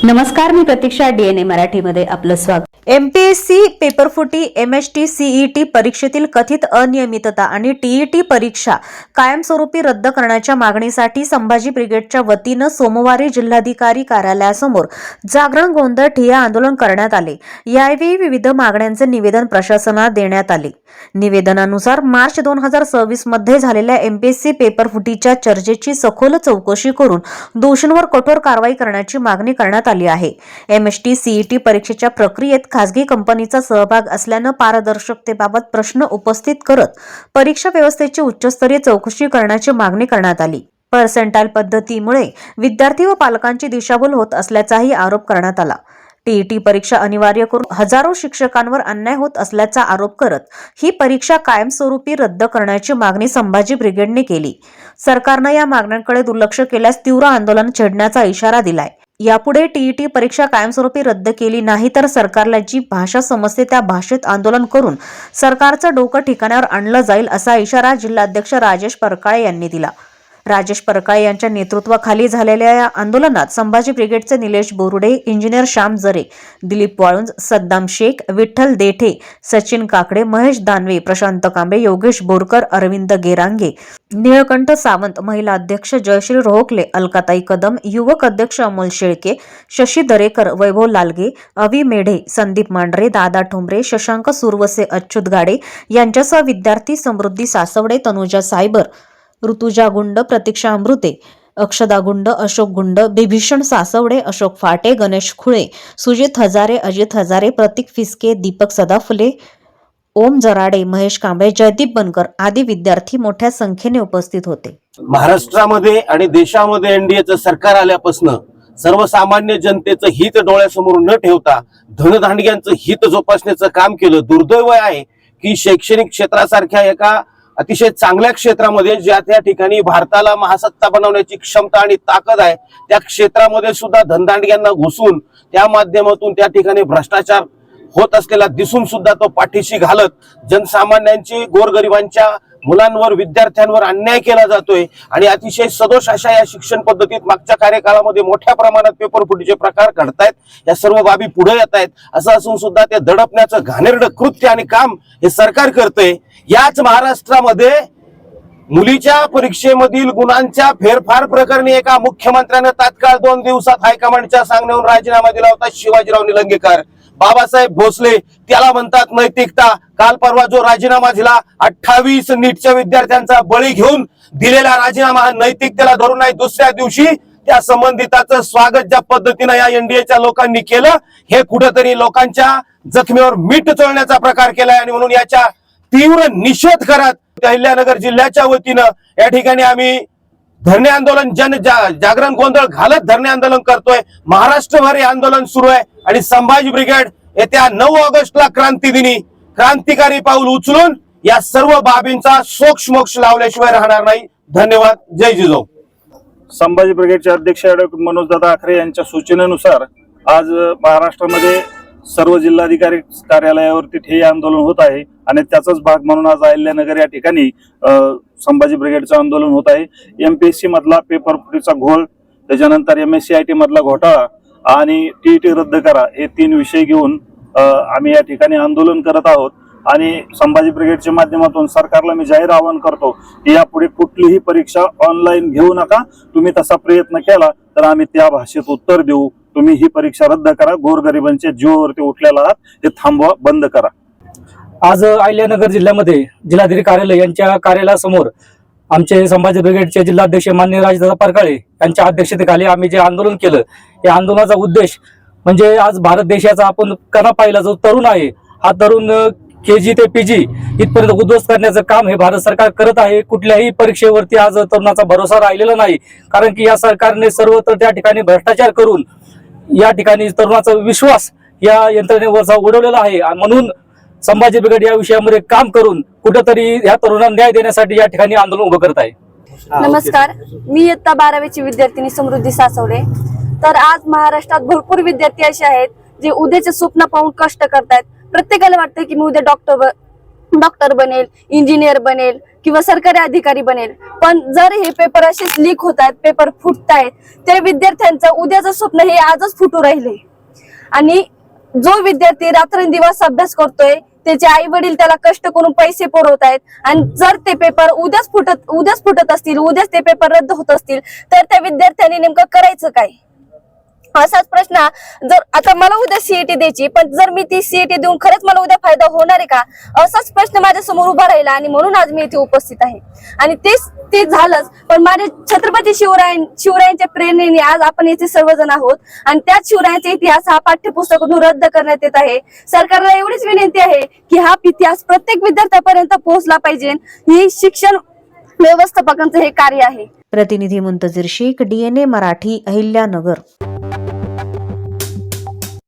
नमस्कार, मी प्रतीक्षा. DNA मराठीमध्ये आपलं स्वागत. MPSC पेपरफुटी, MHT CET परीक्षेतील कथित अनियमितता आणि TET परीक्षा कायमस्वरूपी रद्द करण्याच्या मागणीसाठी संभाजी ब्रिगेडच्या वतीनं सोमवारी जिल्हाधिकारी कार्यालयासमोर जागरण गोंधळ ठिय्या आंदोलन करण्यात आले. यावेळी विविध मागण्यांचे निवेदन प्रशासनाला देण्यात आले. निवेदनानुसार मार्च 2026 मध्ये झालेल्या MPSC पेपरफुटीच्या चर्चेची सखोल चौकशी करून दोषींवर कठोर कारवाई करण्याची मागणी करण्यात आली आहे. MHT CET परीक्षेच्या प्रक्रियेत खासगी कंपनीचा सहभाग असल्यानं पारदर्शकतेबाबत प्रश्न उपस्थित करत परीक्षा व्यवस्थेची उच्चस्तरीय चौकशी करण्याची मागणी करण्यात आली. पर्सेंटाईल पद्धतीमुळे विद्यार्थी व पालकांची दिशाभूल होत असल्याचाही आरोप करण्यात आला. TET परीक्षा अनिवार्य करून हजारो शिक्षकांवर अन्याय होत असल्याचा आरोप करत ही परीक्षा कायमस्वरूपी रद्द करण्याची मागणी संभाजी ब्रिगेडने केली. सरकारनं या मागण्यांकडे दुर्लक्ष केल्यास तीव्र आंदोलन छेडण्याचा इशारा दिलाय. यापुढे TET परीक्षा कायमस्वरूपी रद्द केली नाही तर सरकारला जी भाषा समजते त्या भाषेत आंदोलन करून सरकारचं डोकं ठिकाणावर आणलं जाईल, असा इशारा जिल्हाध्यक्ष राजेश परकाळे यांनी दिला. राजेश परकाळे यांच्या नेतृत्वाखाली झालेल्या या आंदोलनात संभाजी ब्रिगेडचे निलेश बोरुडे, इंजिनियर श्याम जरे, दिलीप वाळुंज, सद्दाम शेख, विठ्ठल देठे, सचिन काकडे, महेश दानवे, प्रशांत कांबे, योगेश बोरकर, अरविंद गेरांगे, निळकंठ सावंत, महिला अध्यक्ष जयश्री रोहकले, अलकाताई कदम, युवक अध्यक्ष अमोल शेळके, शशी दरेकर, वैभव लालगे, अवी मेढे, संदीप मांढरे, दादा ठोंबरे, शशांक सुरवसे, अच्युत गाडे यांच्यासह विद्यार्थी समृद्धी सासवडे, तनुजा सायबर, ऋतुजा गुंड, प्रतीक्षा अमृते, अक्षदा गुंड, अशोक गुंड, बिभीषण सासवडे, अशोक फाटे, गणेश खुळे, सुजित हजारे, अजित हजारे, प्रतीक फिसके, दीपक सदाफुले, ओम जराडे, महेश कांबळे, जयदीप बनकर आदी विद्यार्थी मोठ्या संख्येने उपस्थित होते. महाराष्ट्रामध्ये आणि देशामध्ये NDAचं सरकार आल्यापासून सर्वसामान्य जनतेचं हित डोळ्यासमोर न ठेवता धनधांडग्यांचं हित जोपासण्याचं काम केलं. दुर्दैव आहे की शैक्षणिक क्षेत्रासारख्या एका अतिशय चांगल्या क्षेत्रामध्ये ज्या त्या ठिकाणी भारताला महासत्ता बनवण्याची क्षमता आणि ताकद आहे, त्या क्षेत्रामध्ये सुद्धा धनदांडग्यांना घुसून त्या माध्यमातून त्या ठिकाणी भ्रष्टाचार होत असलेला दिसून सुद्धा तो पाठीशी घालत जनसामान्यांची, गोरगरिबांच्या मुलांवर, विद्यार्थ्यांवर अन्याय केला जातोय. आणि अतिशय सदोष अशा या शिक्षण पद्धतीत मागच्या कार्यकाळामध्ये मोठ्या प्रमाणात पेपरफुटीचे प्रकार घडतायत. या सर्व बाबी पुढे येत आहेत. असं असून सुद्धा ते दडपण्याचं घाणेरडं कृत्य आणि काम हे सरकार करतंय. याच महाराष्ट्रामध्ये मुलीच्या परीक्षेमधील गुणांच्या फेरफार प्रकरणी एका मुख्यमंत्र्यानं तात्काळ 2 दिवसात हायकमांडच्या सांगण्यावरून राजीनामा दिला होता. शिवाजीराव निलंगेकर, बाबासाहेब भोसले, त्याला म्हणतात नैतिकता. काल परवा जो राजीनामा दिला, 28 नीटच्या विद्यार्थ्यांचा बळी घेऊन दिलेला राजीनामा हा नैतिकतेला धरून नाही. दुसऱ्या दिवशी त्या संबंधिताचं स्वागत ज्या पद्धतीनं या NDAच्या लोकांनी केलं, हे कुठेतरी लोकांच्या जखमीवर मीठ चोळण्याचा प्रकार केलाय. आणि म्हणून याच्या तीव्र निषेध करत अहिल्यानगर जिल्ह्याच्या वतीनं या ठिकाणी आम्ही धरणे आंदोलन, जागरण गोंधळ घालत धरणे आंदोलन करतोय. महाराष्ट्रभर हे आंदोलन सुरू आहे. आणि संभाजी ब्रिगेड येत्या 9 ऑगस्टला क्रांती दिनी क्रांतिकारी पाऊल उचलून या सर्व बाबींचा सोक्षमोक्ष लावल्याशिवाय राहणार नाही. धन्यवाद. जय जिजाऊ. संभाजी ब्रिगेडचे अध्यक्ष मनोजदादा आखरे यांच्या सूचनेनुसार आज महाराष्ट्रामध्ये सर्व जिल्हाधिकारी कार्यालयावरती ठिय्या आंदोलन होत आहे. आणि त्याचाच भाग म्हणून आज अहिल्यानगर या ठिकाणी संभाजी ब्रिगेडचं आंदोलन होत आहे. MPSC मधला पेपरफुटीचा घोळ, त्याच्यानंतर MSCIT मधला घोटाळा आणि TET रद्द करा, हे 3 विषय घेऊन आम्ही या ठिकाणी आंदोलन करत आहोत. आणि संभाजी ब्रिगेडच्या माध्यमातून सरकारला मी जाहीर आवाहन करतो की यापुढे कुठलीही परीक्षा ऑनलाईन घेऊ नका. तुम्ही तसा प्रयत्न केला तर आम्ही त्या भाषेत उत्तर देऊ. तुम्ही ही परीक्षा रद्द करा. गोरगरिबांच्या जीवावरती उठलेला आहात, हे थांबवा, बंद करा. आज अहिल्यानगर जिल्ह्यामध्ये जिल्हाधिकारी कार्यालय यांच्या कार्यालयासमोर आमचे संभाजी ब्रिगेडचे जिल्हाध्यक्ष माननीय राजदादा परकाळे यांच्या अध्यक्षतेखाली आम्ही जे आंदोलन केलं, या आंदोलनाचा उद्देश म्हणजे आज भारत देशाचा आपण कणा पाहिला जो तरुण आहे, हा तरुण KG ते PG इथपर्यंत उद्ध्वस्त करण्याचं काम हे भारत सरकार करत आहे. कुठल्याही परीक्षेवरती आज तरुणाचा भरोसा राहिलेला नाही, कारण की या सरकारने सर्वत्र त्या ठिकाणी भ्रष्टाचार करून या ठिकाणी तरुणाचा विश्वास या यंत्रणेवरचा उडवलेला आहे. म्हणून संभाजी ब्रिगेड या विषयामध्ये काम करून कुठेतरी या तरुणांना न्याय देण्यासाठी या ठिकाणी आंदोलन उभं करत आहे. नमस्कार, मी इयत्ता 12वीची विद्यार्थिनी समृद्धी सासवडे. तर आज महाराष्ट्रात भरपूर विद्यार्थी असे आहेत जे उद्याचे स्वप्न पाहून कष्ट करतायत. प्रत्येकाला वाटतं की मी उद्या डॉक्टर बनेल, इंजिनियर बनेल किंवा सरकारी अधिकारी बनेल. पण जर हे पेपर असेच लीक होत आहेत, पेपर फुटतायत, त्या विद्यार्थ्यांचं उद्याचं स्वप्न हे आजच फुटू राहिले. आणि जो विद्यार्थी रात्रंदिवस अभ्यास करतोय, त्याचे आई वडील त्याला कष्ट करून पैसे पुरवत आहेत, आणि जर ते पेपर उद्याच फुटत असतील, उद्याच ते पेपर रद्द होत असतील, तर त्या विद्यार्थ्यांनी नेमकं करायचं काय? असाच प्रश्न जर आता मला उद्या सीईटी द्यायची, पण जर मी ती सीईटी देऊन खरंच मला उद्या फायदा होणार आहे का, असाच प्रश्न माझ्या समोर उभा राहिला. आणि म्हणून आज मी इथे उपस्थित आहे. आणि ते झालंच, पण माझे छत्रपती शिवरायांच्या प्रेरणेने आज आपण इथे सर्वजण आहोत. आणि त्याच शिवरायांचा इतिहास हा पाठ्यपुस्तकातून रद्द करण्यात येत आहे. सरकारला एवढीच विनंती आहे की हा इतिहास प्रत्येक विद्यार्थ्यापर्यंत पोहोचला पाहिजे. ही शिक्षण व्यवस्थापकांचं हे कार्य आहे. प्रतिनिधी मुंतजीर शेख, DNA मराठी, अहिल्यानगर.